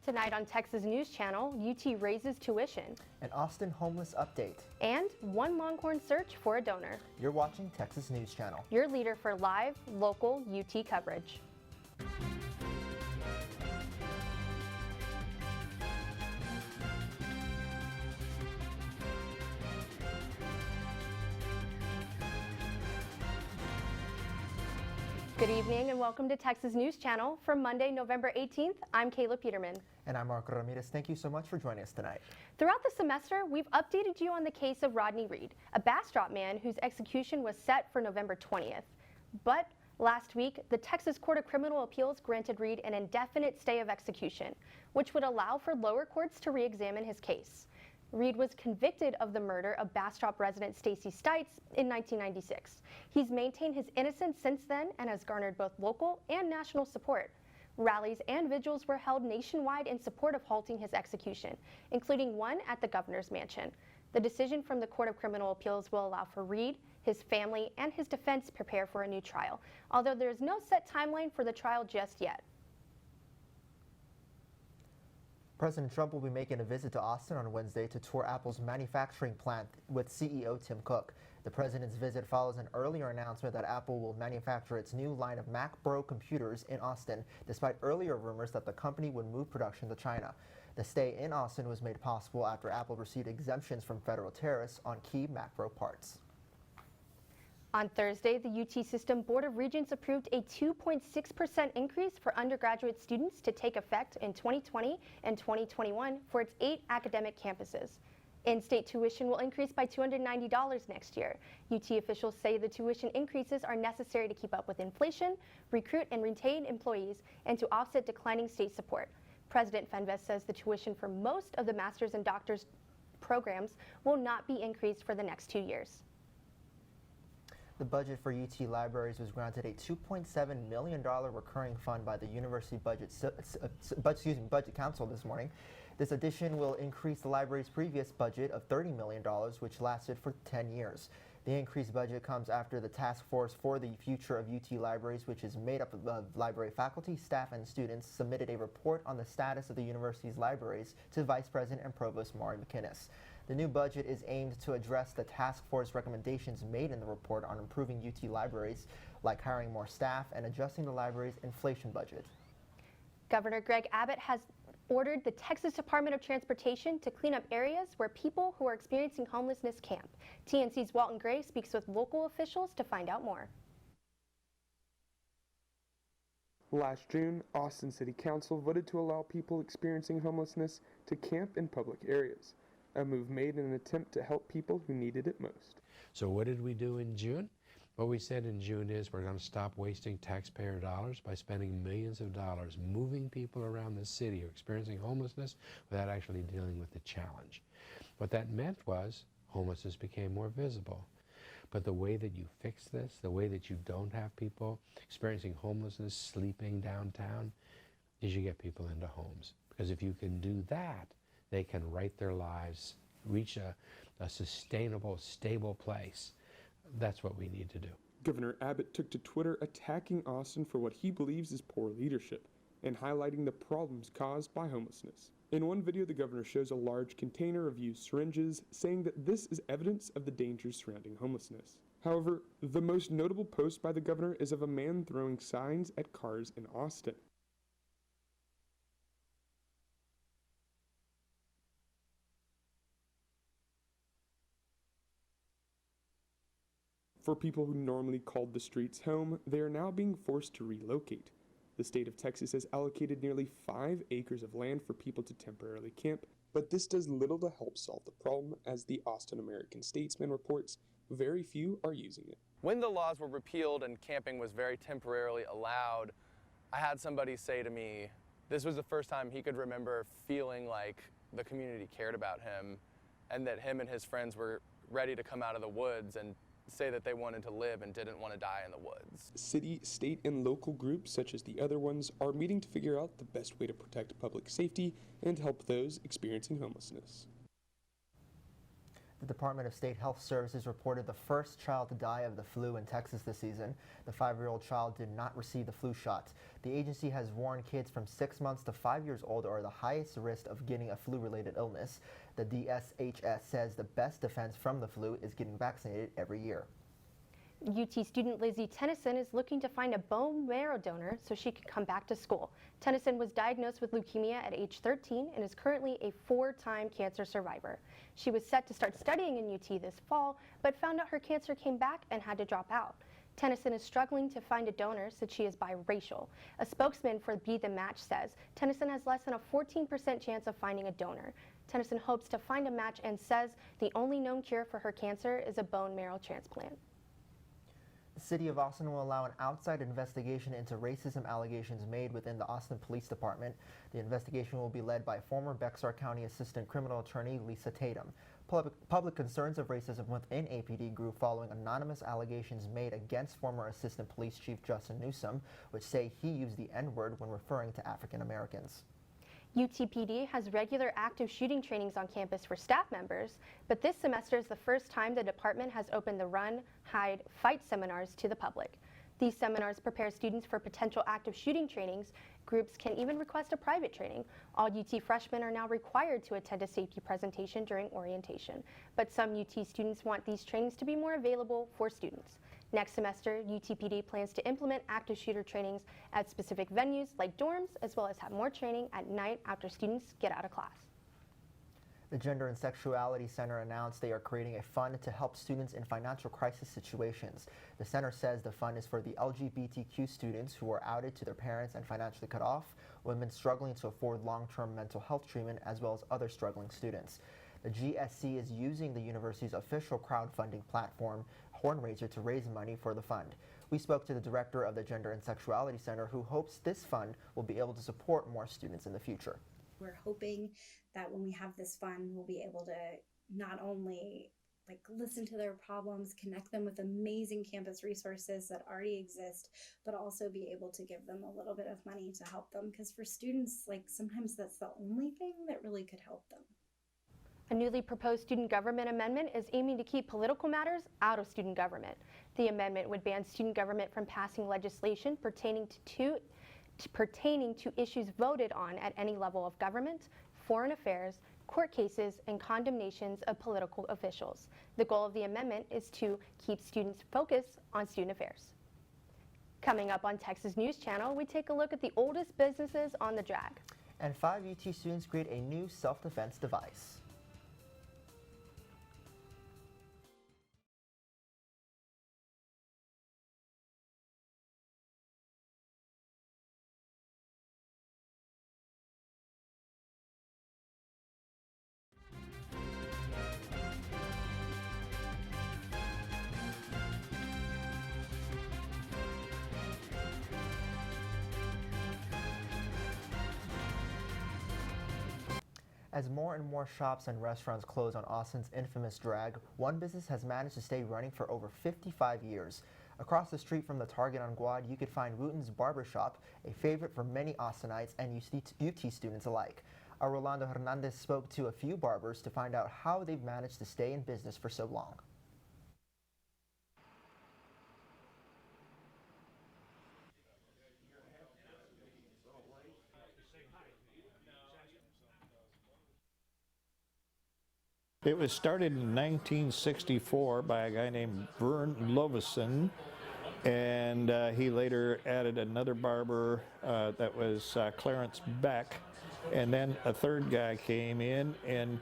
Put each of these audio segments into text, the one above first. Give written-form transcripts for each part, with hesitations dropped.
Tonight on Texas News Channel, UT raises tuition. An Austin homeless update. And one Longhorn search for a donor. You're watching Texas News Channel. Your leader for live, local UT coverage. Good evening and welcome to Texas News Channel. For Monday, November 18th, I'm Kayla Peterman. And I'm Ramirez. Thank you so much for joining us tonight. Throughout the semester, we've updated you on the case of Rodney Reed, a Bastrop man whose execution was set for November 20th. But last week, the Texas Court of Criminal Appeals granted Reed an indefinite stay of execution, which would allow for lower courts to re-examine his case. Reed was convicted of the murder of Bastrop resident Stacy Stites in 1996. He's maintained his innocence since then and has garnered both local and national support. Rallies and vigils were held nationwide in support of halting his execution, including one at the governor's mansion. The decision from the Court of Criminal Appeals will allow for Reed, his family, and his defense to prepare for a new trial, although there is no set timeline for the trial just yet. President Trump will be making a visit to Austin on Wednesday to tour Apple's manufacturing plant with CEO Tim Cook. The president's visit follows an earlier announcement that Apple will manufacture its new line of Mac Pro computers in Austin, despite earlier rumors that the company would move production to China. The stay in Austin was made possible after Apple received exemptions from federal tariffs on key Mac Pro parts. On Thursday, the UT System Board of Regents approved a 2.6% increase for undergraduate students to take effect in 2020 and 2021 for its 8 academic campuses. In-state tuition will increase by $290 next year. UT officials say the tuition increases are necessary to keep up with inflation, recruit and retain employees, and to offset declining state support. President Fenves says the tuition for most of the master's and doctor's programs will not be increased for the next 2 years. The budget for UT Libraries was granted a $2.7 million recurring fund by the University Budget Council this morning. This addition will increase the library's previous budget of $30 million, which lasted for 10 years. The increased budget comes after the Task Force for the Future of UT Libraries, which is made up of library faculty, staff, and students, submitted a report on the status of the university's libraries to Vice President and Provost Maury McInnes. The new budget is aimed to address the task force recommendations made in the report on improving UT libraries, like hiring more staff and adjusting the library's inflation budget. Governor Greg Abbott has ordered the Texas Department of Transportation to clean up areas where people who are experiencing homelessness camp. TNC's Walton Gray speaks with local officials to find out more. Last June, Austin City Council voted to allow people experiencing homelessness to camp in public areas, a move made in an attempt to help people who needed it most. So what did we do in June? What we said in June is we're going to stop wasting taxpayer dollars by spending millions of dollars moving people around the city who are experiencing homelessness without actually dealing with the challenge. What that meant was homelessness became more visible. But the way that you fix this, the way that you don't have people experiencing homelessness sleeping downtown, is you get people into homes. Because if you can do that, they can write their lives, reach a sustainable, stable place. That's what we need to do. Governor Abbott took to Twitter attacking Austin for what he believes is poor leadership and highlighting the problems caused by homelessness. In one video, the governor shows a large container of used syringes, saying that this is evidence of the dangers surrounding homelessness. However, the most notable post by the governor is of a man throwing signs at cars in Austin. For people who normally called the streets home, they are now being forced to relocate. The state of Texas has allocated nearly 5 acres of land for people to temporarily camp, but this does little to help solve the problem, as the Austin American Statesman reports very few are using it. When the laws were repealed and camping was very temporarily allowed, I had somebody say to me, this was the first time he could remember feeling like the community cared about him and that him and his friends were ready to come out of the woods and say that they wanted to live and didn't want to die in the woods. City, state, and local groups, such as the other ones, are meeting to figure out the best way to protect public safety and help those experiencing homelessness. The Department of State Health Services reported the first child to die of the flu in Texas this season. The 5-year-old child did not receive the flu shot. The agency has warned kids from 6 months to 5 years old are the highest risk of getting a flu-related illness. The DSHS says the best defense from the flu is getting vaccinated every year. UT student Lizzie Tennyson is looking to find a bone marrow donor so she can come back to school. Tennyson was diagnosed with leukemia at age 13 and is currently a 4-time cancer survivor. She was set to start studying in UT this fall, but found out her cancer came back and had to drop out. Tennyson is struggling to find a donor since she is biracial. A spokesman for Be The Match says Tennyson has less than a 14% chance of finding a donor. Tennyson hopes to find a match and says the only known cure for her cancer is a bone marrow transplant. The City of Austin will allow an outside investigation into racism allegations made within the Austin Police Department. The investigation will be led by former Bexar County Assistant Criminal Attorney Lisa Tatum. Public concerns of racism within APD grew following anonymous allegations made against former Assistant Police Chief Justin Newsom, which say he used the N-word when referring to African Americans. UTPD has regular active shooting trainings on campus for staff members, but this semester is the first time the department has opened the Run, Hide, Fight seminars to the public. These seminars prepare students for potential active shooting trainings. Groups can even request a private training. All UT freshmen are now required to attend a safety presentation during orientation, but some UT students want these trainings to be more available for students. Next semester, UTPD plans to implement active shooter trainings at specific venues like dorms, as well as have more training at night after students get out of class. The Gender and Sexuality Center announced they are creating a fund to help students in financial crisis situations. The center says the fund is for the LGBTQ students who are outed to their parents and financially cut off, women struggling to afford long-term mental health treatment, as well as other struggling students. The GSC is using the university's official crowdfunding platform, Hornraiser, to raise money for the fund. We spoke to the director of the Gender and Sexuality Center, who hopes this fund will be able to support more students in the future. We're hoping that when we have this fund, we'll be able to not only listen to their problems, connect them with amazing campus resources that already exist, but also be able to give them a little bit of money to help them. Because for students, sometimes that's the only thing that really could help them. A newly proposed student government amendment is aiming to keep political matters out of student government. The amendment would ban student government from passing legislation pertaining to issues voted on at any level of government, foreign affairs, court cases, and condemnations of political officials. The goal of the amendment is to keep students focused on student affairs. Coming up on Texas News Channel, we take a look at the oldest businesses on the drag. And 5 UT students create a new self-defense device. As more and more shops and restaurants close on Austin's infamous drag, one business has managed to stay running for over 55 years. Across the street from the Target on Guad, you could find Wooten's Barbershop, a favorite for many Austinites and UT students alike. Our Rolando Hernandez spoke to a few barbers to find out how they've managed to stay in business for so long. It was started in 1964 by a guy named Vern Lovison, and he later added another barber that was Clarence Beck, and then a third guy came in, and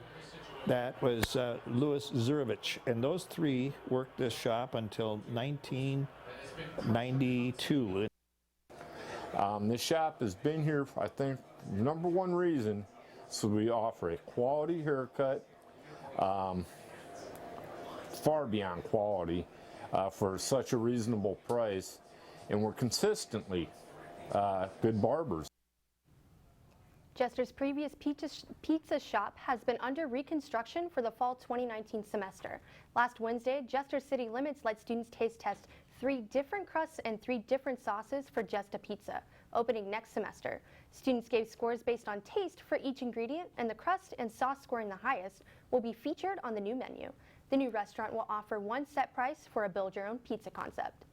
that was Louis Zurovich, and those three worked this shop until 1992. This shop has been here, I think, number one reason, so we offer a quality haircut, far beyond quality for such a reasonable price, and we're consistently good barbers. Jester's previous pizza shop has been under reconstruction for the fall 2019 semester. Last Wednesday, Jester City Limits let students taste test 3 different crusts and 3 different sauces for just a pizza, opening next semester. Students gave scores based on taste for each ingredient, and the crust and sauce scoring the highest will be featured on the new menu. The new restaurant will offer one set price for a build-your-own pizza concept.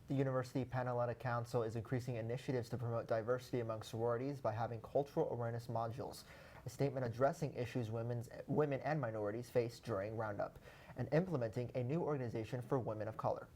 The University Panhellenic Council is increasing initiatives to promote diversity among sororities by having cultural awareness modules, a statement addressing issues women and minorities face during Roundup, and implementing a new organization for women of color.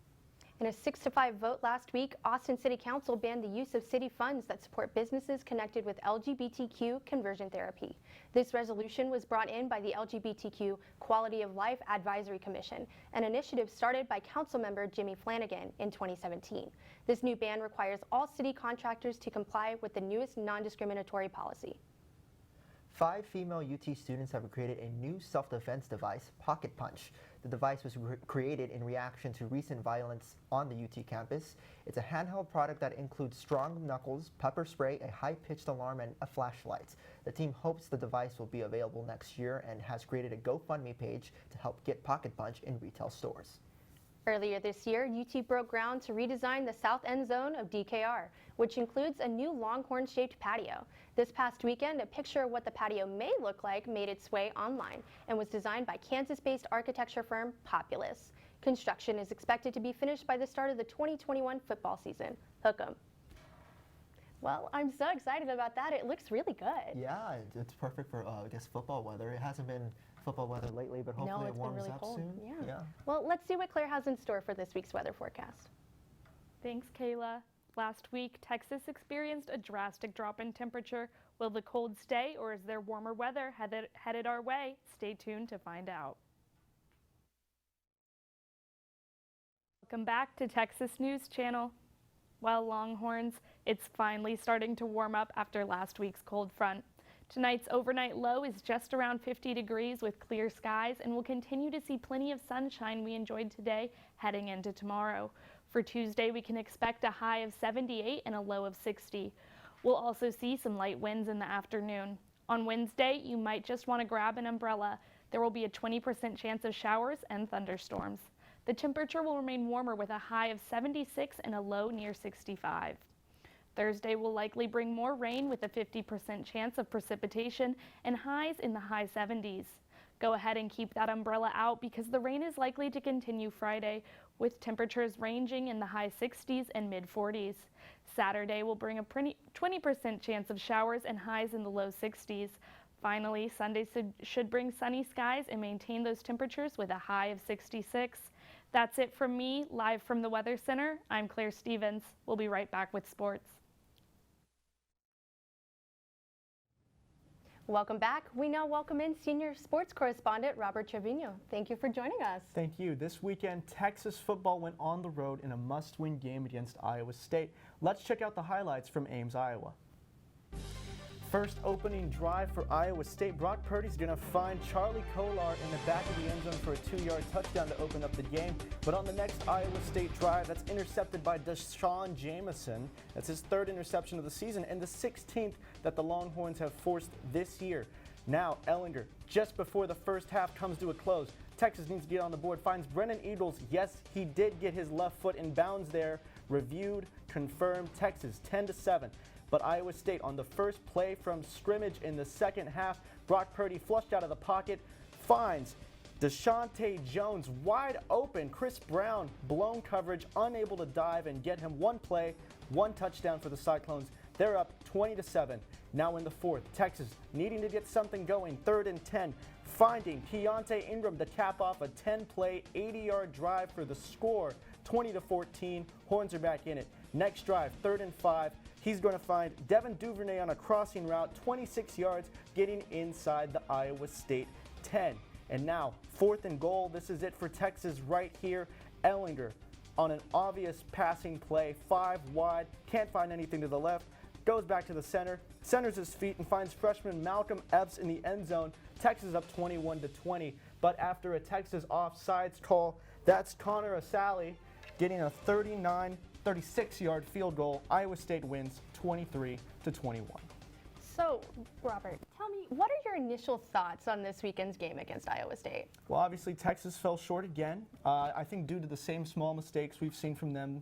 In a 6-5 vote last week, Austin City Council banned the use of city funds that support businesses connected with LGBTQ conversion therapy. This resolution was brought in by the LGBTQ Quality of Life Advisory Commission, an initiative started by Councilmember Jimmy Flanagan in 2017. This new ban requires all city contractors to comply with the newest non-discriminatory policy. 5 female UT students have created a new self-defense device, Pocket Punch. The device was created in reaction to recent violence on the UT campus. It's a handheld product that includes strong knuckles, pepper spray, a high-pitched alarm, and a flashlight. The team hopes the device will be available next year and has created a GoFundMe page to help get Pocket Punch in retail stores. Earlier this year, UT broke ground to redesign the south end zone of DKR, which includes a new Longhorn-shaped patio. This past weekend, a picture of what the patio may look like made its way online and was designed by Kansas-based architecture firm Populous. Construction is expected to be finished by the start of the 2021 football season. Hook 'em. Well, I'm so excited about that. It looks really good. Yeah, it's perfect for, I guess, football weather. It hasn't been football weather lately, but hopefully it warms up soon. Yeah. Well, let's see what Claire has in store for this week's weather forecast. Thanks, Kayla. Last week, Texas experienced a drastic drop in temperature. Will the cold stay, or is there warmer weather headed our way? Stay tuned to find out. Welcome back to Texas News Channel. Well, Longhorns, it's finally starting to warm up after last week's cold front. Tonight's overnight low is just around 50 degrees with clear skies, and we'll continue to see plenty of sunshine we enjoyed today heading into tomorrow. For Tuesday, we can expect a high of 78 and a low of 60. We'll also see some light winds in the afternoon. On Wednesday, you might just want to grab an umbrella. There will be a 20% chance of showers and thunderstorms. The temperature will remain warmer with a high of 76 and a low near 65. Thursday will likely bring more rain with a 50% chance of precipitation and highs in the high 70s. Go ahead and keep that umbrella out because the rain is likely to continue Friday with temperatures ranging in the high 60s and mid 40s. Saturday will bring a 20% chance of showers and highs in the low 60s. Finally, Sunday should bring sunny skies and maintain those temperatures with a high of 66. That's it from me, live from the Weather Center. I'm Claire Stevens. We'll be right back with sports. Welcome back. We now welcome in senior sports correspondent Robert Trevino. Thank you for joining us. Thank you. This weekend, Texas football went on the road in a must-win game against Iowa State. Let's check out the highlights from Ames, Iowa. First opening drive for Iowa State. Brock Purdy's going to find Charlie Kolar in the back of the end zone for a 2-yard touchdown to open up the game. But on the next Iowa State drive, that's intercepted by Deshaun Jamison. That's his 3rd interception of the season and the 16th that the Longhorns have forced this year. Now, Ellinger, just before the first half comes to a close, Texas needs to get on the board, finds Brennan Eagles. Yes, he did get his left foot in bounds there. Reviewed, confirmed, Texas 10-7. But Iowa State on the first play from scrimmage in the second half, Brock Purdy flushed out of the pocket, finds Deshaunte Jones wide open. Chris Brown, blown coverage, unable to dive and get him one play, one touchdown for the Cyclones. They're up 20-7. Now in the fourth, Texas needing to get something going, 3rd and 10, finding Keontae Ingram to cap off a 10-play, 80-yard drive for the score, 20-14. Horns are back in it. Next drive, 3rd and 5. He's going to find Devin Duvernay on a crossing route, 26 yards, getting inside the Iowa State 10. And now, 4th and goal. This is it for Texas right here. Ellinger on an obvious passing play, 5 wide, can't find anything to the left, goes back to the center, centers his feet and finds freshman Malcolm Epps in the end zone. Texas up 21-20. But after a Texas offsides call, that's Connor Asali getting a 36-yard field goal. Iowa State wins 23-21. So, Robert, tell me, what are your initial thoughts on this weekend's game against Iowa State? Well, obviously, Texas fell short again. I think due to the same small mistakes we've seen from them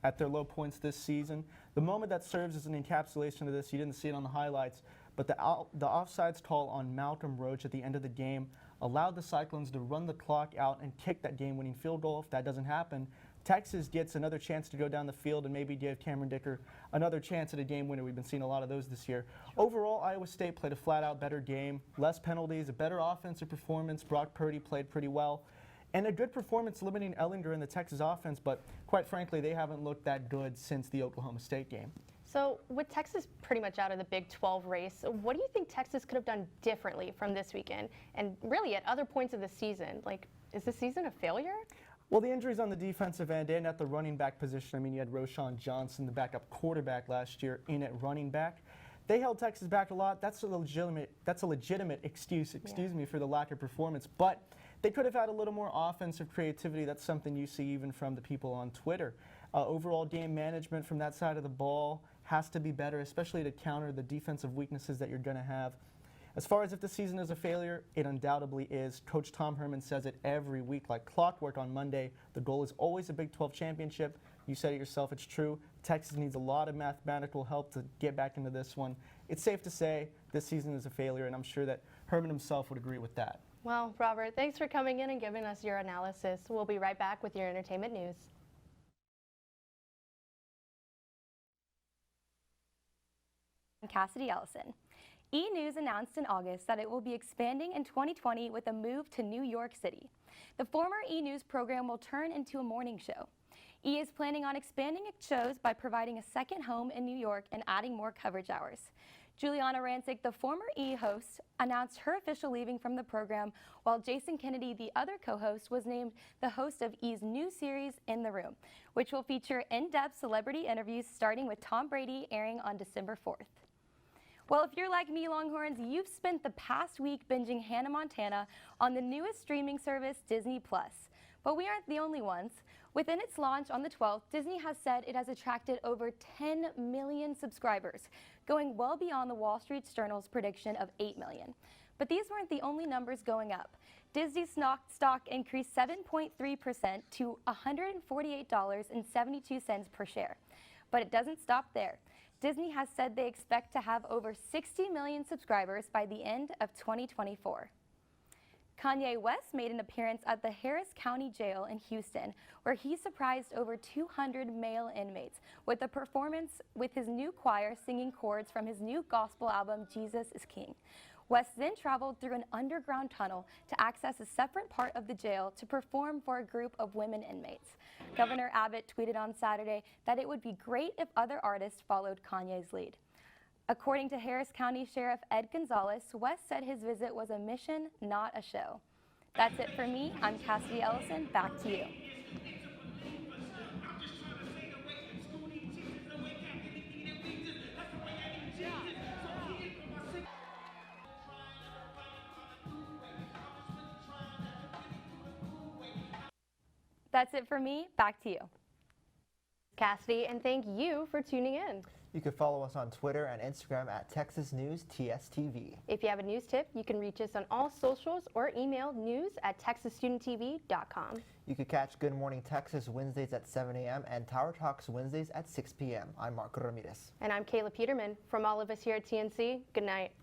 at their low points this season. The moment that serves as an encapsulation of this, you didn't see it on the highlights, but the offsides call on Malcolm Roach at the end of the game. allowed the Cyclones to run the clock out and kick that game-winning field goal. If that doesn't happen, Texas gets another chance to go down the field and maybe give Cameron Dicker another chance at a game winner. We've been seeing a lot of those this year. Overall, Iowa State played a flat-out better game, less penalties, a better offensive performance. Brock Purdy played pretty well, and a good performance limiting Ellinger in the Texas offense, but quite frankly, they haven't looked that good since the Oklahoma State game. So with Texas pretty much out of the Big 12 race, what do you think Texas could have done differently from this weekend and really at other points of the season? Like, is the season a failure? Well, the injuries on the defensive end and at the running back position, I mean, you had Roschon Johnson, the backup quarterback last year, in at running back. They held Texas back a lot. That's a legitimate excuse me, for the lack of performance. But they could have had a little more offensive creativity. That's something you see even from the people on Twitter. Overall game management from that side of the ball has to be better, especially to counter the defensive weaknesses that you're going to have. As far as if the season is a failure, it undoubtedly is. Coach Tom Herman says it every week like clockwork on Monday. The goal is always a Big 12 championship. You said it yourself, it's true. Texas needs a lot of mathematical help to get back into this one. It's safe to say this season is a failure, and I'm sure that Herman himself would agree with that. Well, Robert, thanks for coming in and giving us your analysis. We'll be right back with your entertainment news. I'm Cassidy Ellison. E! News announced in August that it will be expanding in 2020 with a move to New York City. The former E! News program will turn into a morning show. E! is planning on expanding its shows by providing a second home in New York and adding more coverage hours. Juliana Rancic, the former E! host, announced her official leaving from the program, while Jason Kennedy, the other co-host, was named the host of E!'s new series, In the Room, which will feature in-depth celebrity interviews starting with Tom Brady, airing on December 4th. Well, if you're like me, Longhorns, you've spent the past week binging Hannah Montana on the newest streaming service, Disney+. But we aren't the only ones. Within its launch on the 12th, Disney has said it has attracted over 10 million subscribers, going well beyond the Wall Street Journal's prediction of 8 million. But these weren't the only numbers going up. Disney's stock increased 7.3% to $148.72 per share. But it doesn't stop there. Disney has said they expect to have over 60 million subscribers by the end of 2024. Kanye West made an appearance at the Harris County Jail in Houston, where he surprised over 200 male inmates with a performance with his new choir singing chords from his new gospel album, Jesus is King. West then traveled through an underground tunnel to access a separate part of the jail to perform for a group of women inmates. Governor Abbott tweeted on Saturday that it would be great if other artists followed Kanye's lead. According to Harris County Sheriff Ed Gonzalez, West said his visit was a mission, not a show. That's it for me. I'm Cassidy Ellison. Back to you. That's it for me. Back to you. Cassidy, and thank you for tuning in. You can follow us on Twitter and Instagram at Texas News TSTV. If you have a news tip, you can reach us on all socials or email news@texasstudenttv.com. You can catch Good Morning Texas Wednesdays at 7 a.m. and Tower Talks Wednesdays at 6 p.m. I'm Marco Ramirez. And I'm Kayla Peterman. From all of us here at TNC, good night.